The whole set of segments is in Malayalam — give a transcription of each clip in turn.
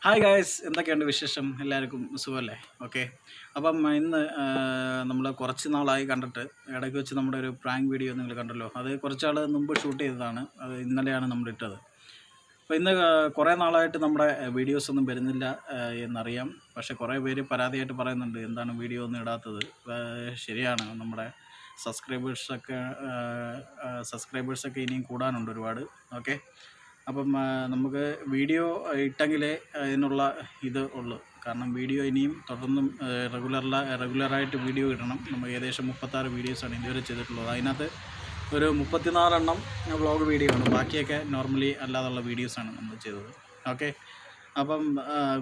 ഹായ് ഗായ്സ്, എന്തൊക്കെയുണ്ട് വിശേഷം? എല്ലാവർക്കും സുഖമല്ലേ? ഓക്കെ. അപ്പം ഇന്ന് നമ്മൾ കുറച്ച് നാളായി കണ്ടിട്ട്, ഇടയ്ക്ക് വെച്ച് നമ്മുടെ ഒരു പ്രാങ്ക് വീഡിയോ നിങ്ങൾ കണ്ടല്ലോ. അത് കുറച്ചാൾ മുമ്പ് ഷൂട്ട് ചെയ്തതാണ്. അത് ഇന്നലെയാണ് നമ്മൾ ഇട്ടത്. അപ്പോൾ ഇന്ന് കുറേ നാളായിട്ട് നമ്മുടെ വീഡിയോസ് ഒന്നും വരുന്നില്ല എന്നറിയാം. പക്ഷേ കുറേ പേര് പരാതിയായിട്ട് പറയുന്നുണ്ട്, എന്താണ് വീഡിയോ ഒന്നും ഇടാത്തത്. ശരിയാണ്, നമ്മുടെ സബ്സ്ക്രൈബേഴ്സൊക്കെ ഇനിയും കൂടാനുണ്ട് ഒരുപാട്. ഓക്കെ. അപ്പം നമുക്ക് വീഡിയോ ഇട്ടെങ്കിലേ അതിനുള്ള ഇത് ഉള്ളൂ. കാരണം വീഡിയോ ഇനിയും തുടർന്നും റെഗുലറായിട്ട് വീഡിയോ ഇടണം. നമ്മൾ ഏകദേശം 36 വീഡിയോസാണ് ഇതുവരെ ചെയ്തിട്ടുള്ളത്. അതിനകത്ത് ഒരു 34 വ്ളോഗ് വീഡിയോ ആണ്. ബാക്കിയൊക്കെ നോർമലി അല്ലാതുള്ള വീഡിയോസാണ് നമ്മൾ ചെയ്തത്. ഓക്കെ. അപ്പം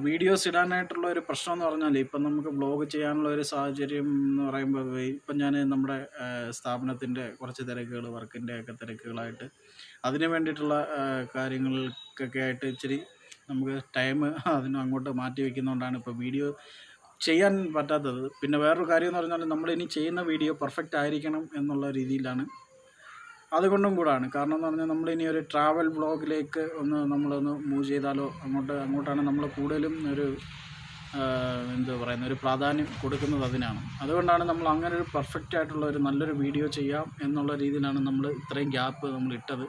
വീഡിയോസ് ഇടാനായിട്ടുള്ള ഒരു പ്രശ്നം എന്ന് പറഞ്ഞാൽ, ഇപ്പം നമുക്ക് വ്ളോഗ് ചെയ്യാനുള്ള ഒരു സാഹചര്യം എന്ന് പറയുമ്പോൾ, ഇപ്പം ഞാൻ നമ്മുടെ സ്ഥാപനത്തിൻ്റെ കുറച്ച് തിരക്കുകൾ, വർക്കിൻ്റെ ഒക്കെ തിരക്കുകളായിട്ട് അതിന് വേണ്ടിയിട്ടുള്ള കാര്യങ്ങൾക്കൊക്കെ ആയിട്ട് ഇച്ചിരി നമുക്ക് ടൈം അങ്ങോട്ട് മാറ്റി വയ്ക്കുന്നതുകൊണ്ടാണ് ഇപ്പോൾ വീഡിയോ ചെയ്യാൻ പറ്റാത്തത്. പിന്നെ വേറൊരു കാര്യം എന്ന് പറഞ്ഞാൽ, നമ്മളിനി ചെയ്യുന്ന വീഡിയോ പെർഫെക്റ്റ് ആയിരിക്കണം എന്നുള്ള രീതിയിലാണ്. അതുകൊണ്ടും കൂടാണ്. കാരണം എന്ന് പറഞ്ഞാൽ, നമ്മളിനി ഒരു ട്രാവൽ വ്ളോഗിലേക്ക് നമ്മളൊന്ന് മൂവ് ചെയ്താലോ, അങ്ങോട്ടാണ് നമ്മൾ കൂടുതലും ഒരു പ്രാധാന്യം കൊടുക്കുന്നത് അതിനാണ്. അതുകൊണ്ടാണ് നമ്മൾ അങ്ങനെ ഒരു പെർഫെക്റ്റ് ആയിട്ടുള്ള ഒരു നല്ലൊരു വീഡിയോ ചെയ്യാം എന്നുള്ള രീതിയിലാണ് നമ്മൾ ഇത്രയും ഗ്യാപ്പ് നമ്മൾ ഇട്ടത്.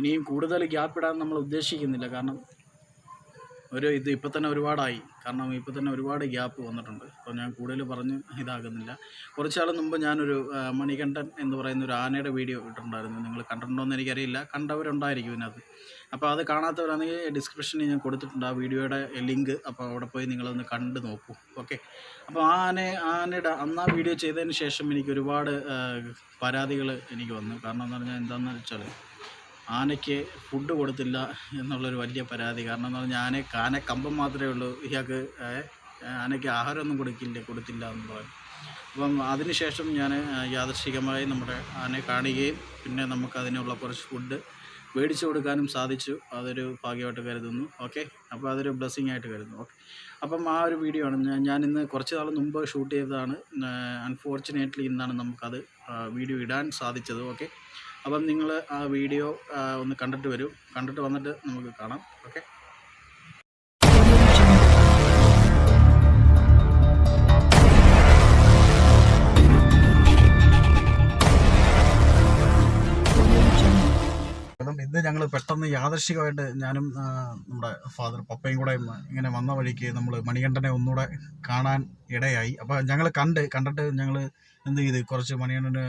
ഇനിയും കൂടുതൽ ഗ്യാപ്പ് ഇടാൻ നമ്മൾ ഉദ്ദേശിക്കുന്നില്ല. കാരണം ഇപ്പം തന്നെ ഒരുപാടായി. കാരണം ഇപ്പം തന്നെ ഒരുപാട് ഗ്യാപ്പ് വന്നിട്ടുണ്ട്. അപ്പോൾ ഞാൻ കൂടുതൽ പറഞ്ഞ് ഇതാകുന്നില്ല. കുറച്ചാൾ മുമ്പ് ഞാനൊരു മണികണ്ഠൻ എന്ന് പറയുന്ന ഒരു ആനയുടെ വീഡിയോ ഇട്ടിട്ടുണ്ടായിരുന്നു. നിങ്ങൾ കണ്ടിട്ടുണ്ടോ എന്ന് എനിക്കറിയില്ല. കണ്ടവരുണ്ടായിരിക്കും ഇതിനകത്ത്. അപ്പോൾ അത് കാണാത്തവരാണെങ്കിൽ ഡിസ്ക്രിപ്ഷനിൽ ഞാൻ കൊടുത്തിട്ടുണ്ട് ആ വീഡിയോയുടെ ലിങ്ക്. അപ്പോൾ അവിടെ പോയി നിങ്ങളൊന്ന് കണ്ട് നോക്കൂ. ഓക്കെ. അപ്പോൾ ആനയുടെ ആ വീഡിയോ ചെയ്തതിന് ശേഷം എനിക്ക് ഒരുപാട് പരാതികൾ എനിക്ക് വന്നു. കാരണം എന്ന് പറഞ്ഞാൽ എന്താണെന്ന് വെച്ചാൽ, ആനയ്ക്ക് ഫുഡ് കൊടുത്തില്ല എന്നുള്ളൊരു വലിയ പരാതി. കാരണം എന്ന് പറഞ്ഞാൽ ആന കമ്പം മാത്രമേ ഉള്ളൂ, ഇയാൾക്ക് ആനയ്ക്ക് ആഹാരമൊന്നും കൊടുത്തില്ല എന്ന് പറയും. അപ്പം അതിനുശേഷം ഞാൻ യാദൃശ്ചികമായി നമ്മുടെ ആനയെ കാണുകയും പിന്നെ നമുക്കതിനുള്ള കുറച്ച് ഫുഡ് മേടിച്ചു കൊടുക്കാനും സാധിച്ചു. അതൊരു ഭാഗ്യമായിട്ട് കരുതുന്നു. ഓക്കെ. അപ്പോൾ അതൊരു ബ്ലെസ്സിങ് ആയിട്ട് കരുതുന്നു. ഓക്കെ. അപ്പം ആ ഒരു വീഡിയോ ആണ് ഞാനിന്ന് കുറച്ച് നാൾ മുമ്പ് ഷൂട്ട് ചെയ്തതാണ്. അൺഫോർച്ചുനേറ്റ്ലി ഇന്നാണ് നമുക്കത് വീഡിയോ ഇടാൻ സാധിച്ചത്. ഓക്കെ. അപ്പം നിങ്ങൾ ആ വീഡിയോ ഒന്ന് കണ്ടിട്ട് വന്നിട്ട് നമുക്ക് കാണാം. ഓക്കെ. ഇന്ന് ഞങ്ങൾ പെട്ടെന്ന് യാദൃശ്ചികമായിട്ട് ഞാനും നമ്മുടെ ഫാദർ പപ്പയും കൂടെ ഇങ്ങനെ വന്ന വഴിക്ക് നമ്മൾ മണികണ്ഠനെ ഒന്നുകൂടെ കാണാൻ ഇടയായി. അപ്പോൾ ഞങ്ങൾ കണ്ടിട്ട് ഞങ്ങൾ എന്ത് ചെയ്ത്, കുറച്ച് മണികണ്ഠന്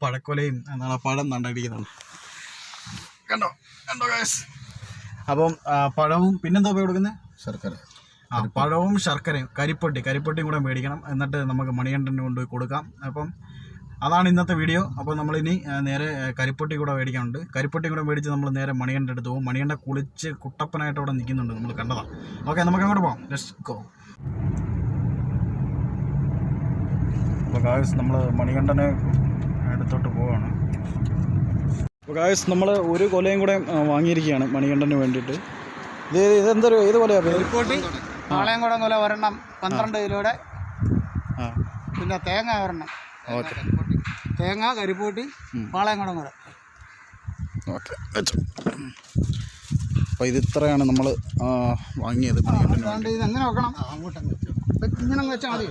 പഴക്കൊലയും എന്താണ് പഴം നണ്ടിരിക്കുന്നുണ്ട്. കണ്ടോ ഗൈസ്. അപ്പം പഴവും പിന്നെന്താ കൊടുക്കുന്നത്? ശർക്കര. പഴവും ശർക്കരയും കരിപ്പൊട്ടിയും കൂടെ മേടിക്കണം. എന്നിട്ട് നമുക്ക് മണികണ്ഠന് കൊണ്ടുപോയി കൊടുക്കാം. അപ്പം അതാണ് ഇന്നത്തെ വീഡിയോ. അപ്പോൾ നമ്മളിനി നേരെ കരിപ്പൊട്ടി കൂടെ മേടിക്കാനുണ്ട്. കരിപ്പൊട്ടി കൂടെ മേടിച്ച് നമ്മൾ നേരെ മണികണ്ഠൻ്റെ അടുത്ത് പോകും. മണികണ്ഠൻ കുളിച്ച് കുട്ടപ്പനായിട്ട് അവിടെ നിൽക്കുന്നുണ്ട്, നമ്മൾ കണ്ടതാണ്. ഓക്കെ, നമുക്ക് അങ്ങോട്ട് പോകാം. Let's go. അപ്പോൾ ഗായ്സ്, നമ്മൾ മണികണ്ഠനെ അടുത്തോട്ട് പോവാണ്. അപ്പോൾ ഗായ്സ്, നമ്മൾ ഒരു കൊലയും കൂടെ വാങ്ങിയിരിക്കുകയാണ് മണികണ്ഠന് വേണ്ടിയിട്ട്. ഏത് കൊലയാണ്? കരിപ്പോട്ടി പാളയംകുടം കൊല ഒരെണ്ണം 12 കിലോയുടെ. പിന്നെ തേങ്ങ ഒരെണ്ണം. ഓക്കെ. തേങ്ങ, കരിപ്പോട്ടി, പാളയംകുടം കൊല. ഓക്കെ. അപ്പോൾ ഇതിത്രയാണ് നമ്മൾ വാങ്ങിയത്. ഇതെങ്ങനെ വെക്കണം? അങ്ങോട്ടങ്ങ് ഇങ്ങനെ വെച്ചാൽ മതി.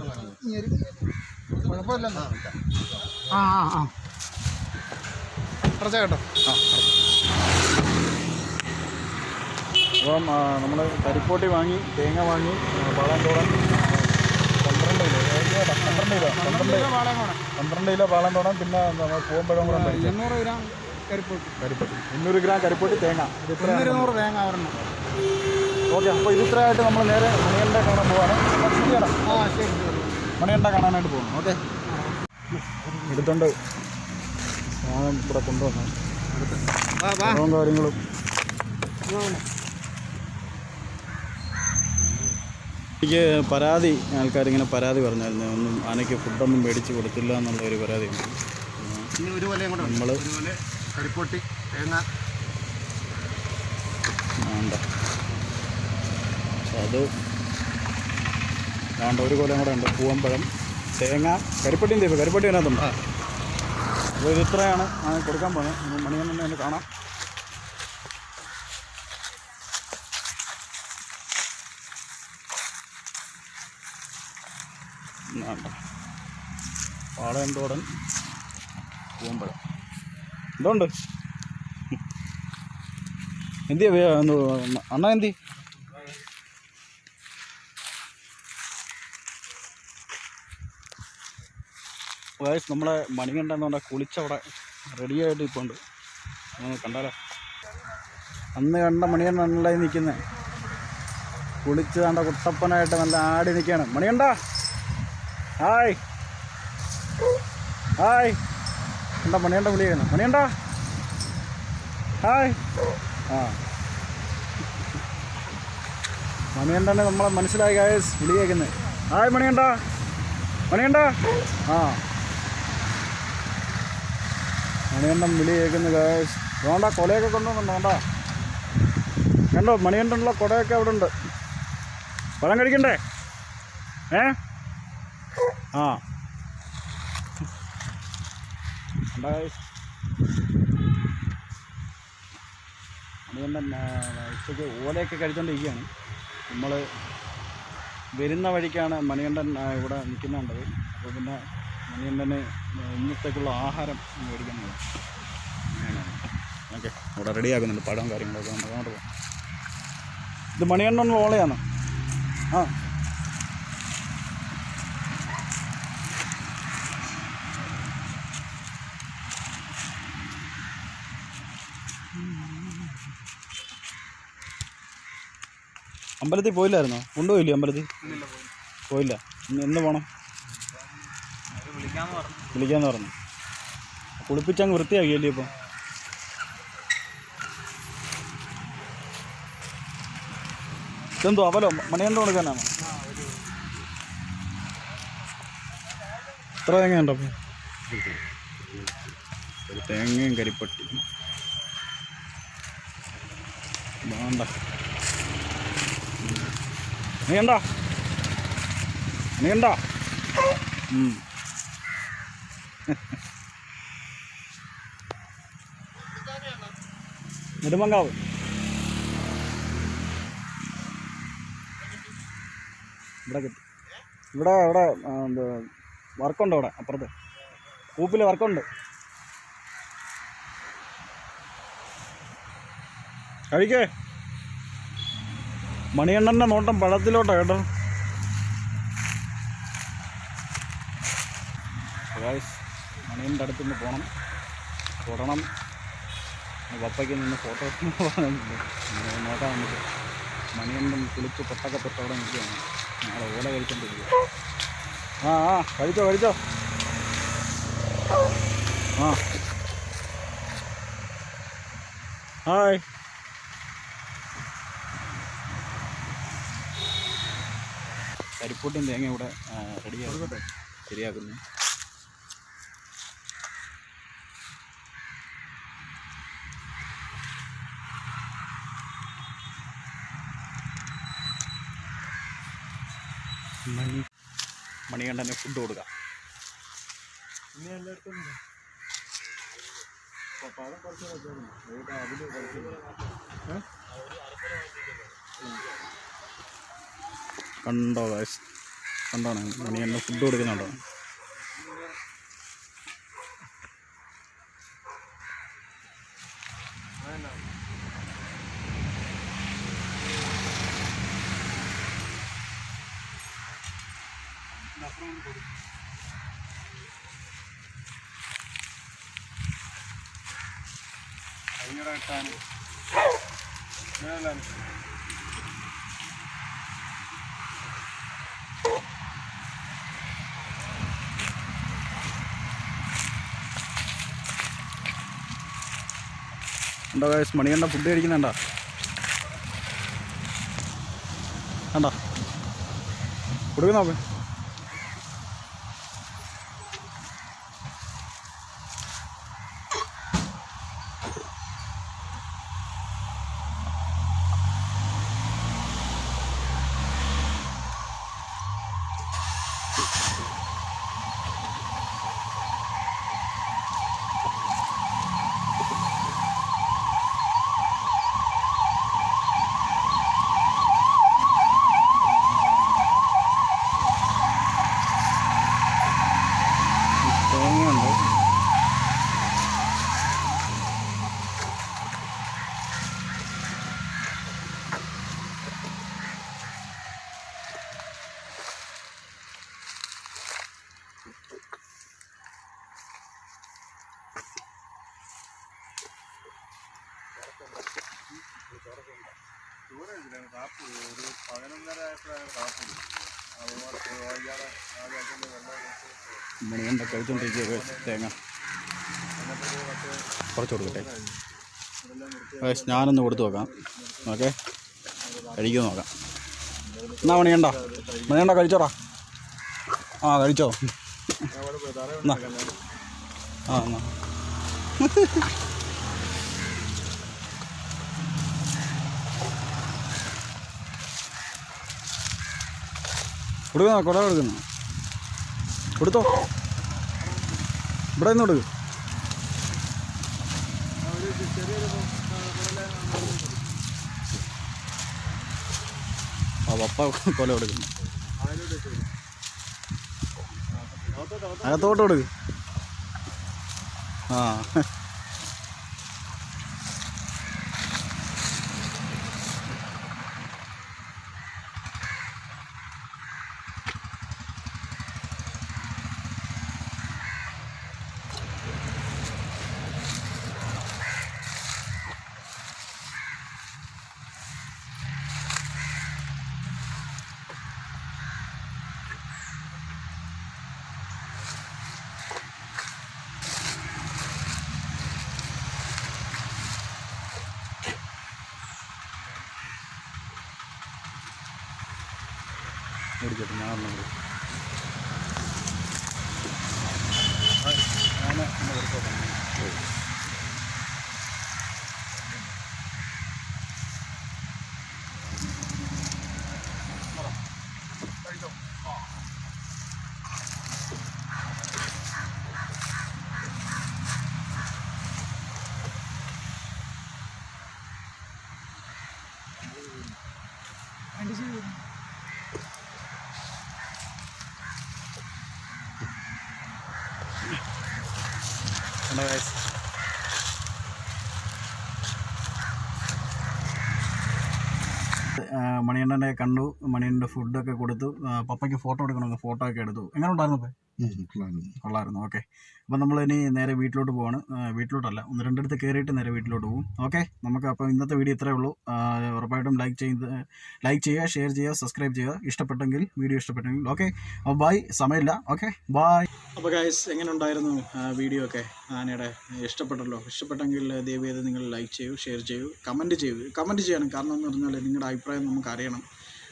കുഴപ്പമില്ലല്ലോ. കുറച്ച കേട്ടോ. അപ്പം നമ്മൾ കരിപ്പോട്ടി വാങ്ങി, തേങ്ങ വാങ്ങി, പാളയംകുടം 12 കിലോ പാളയംകുടം, പിന്നെ പൂവമ്പഴം കൂടെ 200 ഗ്രാം കരിപ്പോട്ടി. 200 ഗ്രാം കരിപ്പോട്ടി, തേങ്ങ 200 തേങ്ങ ഒരെണ്ണം. ഓക്കെ. അപ്പോൾ ഇതിത്രയായിട്ട് നമ്മൾ നേരെ മണികണ്ഠനെ കാണാൻ പോവാണ്. ശരി. മണികണ്ഠനെ കാണാനായിട്ട് പോകണം. ഓക്കെ. എടുത്തോണ്ട് സാധനം ഇവിടെ കൊണ്ടുവന്നു കാര്യങ്ങളും. എനിക്ക് ആൾക്കാരിങ്ങനെ പരാതി പറഞ്ഞായിരുന്നു, ഒന്നും ആനയ്ക്ക് ഫുഡൊന്നും മേടിച്ച് കൊടുത്തില്ല എന്നുള്ളൊരു പരാതിയുണ്ട്. നമ്മൾ കരിപ്പോട്ടി, തേങ്ങ വേണ്ട, അത് വേണ്ട. ഒരു കൊലയും കൂടെ ഉണ്ട്. പൂവമ്പഴം, തേങ്ങ, കരിപ്പൊട്ടി അതിനകത്തുണ്ട്. അപ്പോൾ ഇതിത്രയാണ് കൊടുക്കാൻ പോകുന്നത്. മണികണ്ഠനെ ഒന്ന് കാണാം. പാളയംതോടൻ പൂവമ്പഴം എന്തുകൊണ്ട് എന്തിയാ അണ്ണ എന്തി വയസ്സ് നമ്മളെ മണികണ്ഠെന്ന് പറഞ്ഞാൽ കുളിച്ചവിടെ റെഡിയായിട്ട് ഇപ്പോൾ ഉണ്ട് കണ്ടാലോ അന്ന് കണ്ട മണികണ്ഠനല്ലേ നിൽക്കുന്നത് കുളിച്ച് കണ്ട കുട്ടപ്പനായിട്ട് നല്ല ആടി നിൽക്കുകയാണ് മണികണ്ഠ ഹായ് ഹായ് എന്താ മണികണ്ഠ വിളിയാണ് മണികണ്ഠ ഹായ് ആ മണികണ്ഠനെ നമ്മളെ മനസ്സിലായി ഗായ്സ് വിളിയേക്കുന്നത് ഹായ് മണികണ്ഠ മണികണ്ഠ ആ മണികണ്ഠൻ വിളി കേൾക്കുന്നു ഗായ്സ് വേണ്ട കൊലയൊക്കെ കൊണ്ടുവന്നുണ്ടോ വേണ്ട കണ്ടോ മണികണ്ഠനുള്ള കുടയൊക്കെ അവിടെ ഉണ്ട് പഴം കഴിക്കണ്ടേ ആ മണികണ്ഠൻ ഉച്ചയ്ക്ക് ഓലയൊക്കെ കഴിച്ചുകൊണ്ടിരിക്കുകയാണ് നമ്മൾ വരുന്ന വഴിക്കാണ് മണികണ്ഠൻ ഇവിടെ നിൽക്കുന്നുണ്ടത് അപ്പോൾ പിന്നെ മണികണ്ഠന് ഇന്നത്തേക്കുള്ള ആഹാരം മേടിക്കുന്നത് ഓക്കെ ഇവിടെ റെഡിയാക്കുന്നുണ്ട് പഴം കാര്യങ്ങളൊക്കെ അങ്ങോട്ട് പോകാം ഇത് മണികണ്ഠനുള്ള ഓലയാണ് ആ അമ്പലത്തിൽ പോയില്ലായിരുന്നോ കൊണ്ടുപോയില്ലേ അമ്പലത്തിൽ പോയില്ല എന്ന് പോകണം വിളിക്കാന്ന് പറഞ്ഞു കുളിപ്പിച്ചങ്ങ് വൃത്തിയാക്കിയല്ലേ ഇപ്പം ഇതെന്തോ അവലോ മണികണ്ഠ കൊടുക്കാനാണോ എത്ര തേങ്ങയുണ്ടോ അപ്പം ഒരു തേങ്ങയും കരിപ്പട്ടി വേണ്ട മണികണ്ഠ മണികണ്ഠ നെടുമങ്കാവ് ഇവിടെ കിട്ടി ഇവിടെ ഇവിടെ എന്ത് വർക്കുണ്ട് അവിടെ അപ്പുറത്ത് കൂപ്പിൽ വർക്കുണ്ട് കഴിക്കേ മണികണ്ഠൻ്റെ നോട്ടം പഴത്തിലോട്ടാണ് കേട്ടോ മണികണ്ഠൻ്റെ അടുത്തുനിന്ന് പോകണം തൊടണം പപ്പയ്ക്ക് നിന്ന് ഫോട്ടോ നോക്കാൻ നമുക്ക് മണികണ്ഠൻ കുളിച്ച് പൊട്ടൊക്കെ തൊട്ടവിടെ നിൽക്കുകയാണ് ഞങ്ങൾ ഓല കഴിച്ചോണ്ടിരിക്കുക ആ കഴിച്ചോ കഴിച്ചോ ആ ഹായ് കരിപ്പൂട്ടും തേങ്ങ ഇവിടെ റെഡിയാകും ശരിയാക്കുന്നു മണികണ്ഠന് ഫുഡ് കൊടുക്കാം കണ്ടോ ഗൈസ് കണ്ടോണേ മണികണ്ഠന് ഫുഡ് കൊടുക്കുന്നുണ്ടോ ഉണ്ടോ ഗൈസ് മണികണ്ഠൻ ഫുഡ് കഴിക്കുന്നുണ്ടോ കണ്ടോ കൊടുക്കുന്നോ മണിയണ്ട കഴിച്ചുകൊണ്ടിരിക്കുക തേങ്ങ കുറച്ച് കൊടുക്കട്ടെ. ഞാനൊന്ന് കൊടുത്തു നോക്കാം. ഓക്കെ, കഴിക്കുമോ നോക്കാം. എന്നാ മണിയണ്ട കഴിച്ചോടാ. ആ കഴിച്ചോ. എന്നാ ആ എന്നാ കൊടുക്കുന്ന കുട കൊടുക്കുന്നു. കൊടുത്തോ, ഇവിടെ നിന്ന് കൊടുക്കും. ആ പപ്പ കൊല കൊടുക്കുന്നു. അകത്തോട്ട് കൊടുക്ക്. ആ ഓടിക്കട്ടെ. ഞാൻ മണിയണ്ണനെ കണ്ടു. മണിയണ്ണൻ്റെ ഫുഡൊക്കെ കൊടുത്തു. പപ്പയ്ക്ക് ഫോട്ടോ എടുക്കണമെന്ന് ഫോട്ടോ ഒക്കെ എടുത്തു. എങ്ങനെ ഉണ്ടായിരുന്നു? കൊള്ളായിരുന്നു. ഓക്കെ, അപ്പം നമ്മൾ ഇനി നേരെ വീട്ടിലോട്ട് പോവാണ്. വീട്ടിലോട്ടല്ല, ഒന്ന് രണ്ടിടത്ത് കയറിയിട്ട് നേരെ വീട്ടിലോട്ട് പോകും. ഓക്കെ, നമുക്ക് അപ്പോൾ ഇന്നത്തെ വീഡിയോ ഇത്രയേ ഉള്ളൂ. ഉറപ്പായിട്ടും ലൈക്ക് ചെയ്യുക, ഷെയർ ചെയ്യുക, സബ്സ്ക്രൈബ് ചെയ്യുക. വീഡിയോ ഇഷ്ടപ്പെട്ടെങ്കിൽ ഓക്കെ. അപ്പോൾ ബൈ, സമയമില്ല. Okay, by. അപ്പോൾ ഗൈസ്, എങ്ങനെ ഉണ്ടായിരുന്നു വീഡിയോ ഒക്കെ? ആനയുടെ ഇഷ്ടപ്പെട്ടെങ്കിൽ ദയവ് ചെയ്ത് നിങ്ങൾ ലൈക്ക് ചെയ്യൂ, ഷെയർ ചെയ്യൂ, കമൻറ്റ് ചെയ്യണം. കാരണം എന്ന് പറഞ്ഞാൽ നിങ്ങളുടെ അഭിപ്രായം നമുക്ക് അറിയണം.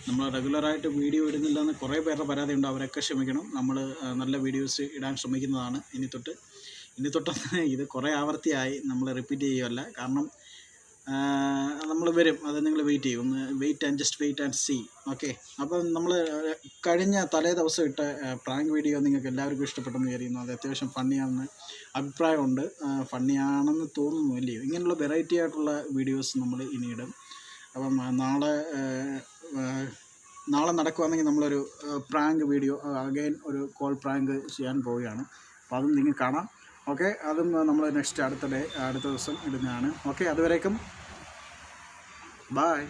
നമ്മൾ റെഗുലറായിട്ട് വീഡിയോ ഇടുന്നില്ലെന്ന് കുറേ പേരുടെ പരാതിയുണ്ട്. അവരൊക്കെ ക്ഷമിക്കണം. നമ്മൾ നല്ല വീഡിയോസ് ഇടാൻ ശ്രമിക്കുന്നതാണ്. ഇനി തൊട്ട് ഇത് കുറേ ആവർത്തിയായി നമ്മൾ റിപ്പീറ്റ് ചെയ്യുകയല്ല. കാരണം നമ്മൾ വരും, അത് നിങ്ങൾ വെയിറ്റ് ചെയ്യും. ഒന്ന് വെയിറ്റ് ആൻഡ് സീ. ഓക്കെ, അപ്പം നമ്മൾ കഴിഞ്ഞ തലേ ദിവസം ഇട്ട പ്രാങ്ക് വീഡിയോ നിങ്ങൾക്ക് എല്ലാവർക്കും ഇഷ്ടപ്പെട്ടെന്ന് വിചാരിക്കുന്നു. അത് അത്യാവശ്യം ഫണ്ണിയാണെന്ന് അഭിപ്രായമുണ്ട്. ഫണ്ണിയാണെന്ന് തോന്നുന്നു, അല്ലയോ? ഇങ്ങനെയുള്ള വെറൈറ്റി ആയിട്ടുള്ള വീഡിയോസ് നമ്മൾ ഇനി ഇടും. അപ്പം നാളെ നടക്കുകയാണെങ്കിൽ നമ്മളൊരു പ്രാങ്ക് വീഡിയോ അഗൈൻ ഒരു കോൾ പ്രാങ്ക് ചെയ്യാൻ പോവുകയാണ്. അപ്പോൾ അതും നിങ്ങൾ കാണാം. ഓക്കെ, അതും നമ്മൾ അടുത്ത ദിവസം ഇടുന്നതാണ്. ഓക്കെ, അതുവരേക്കും ബൈ.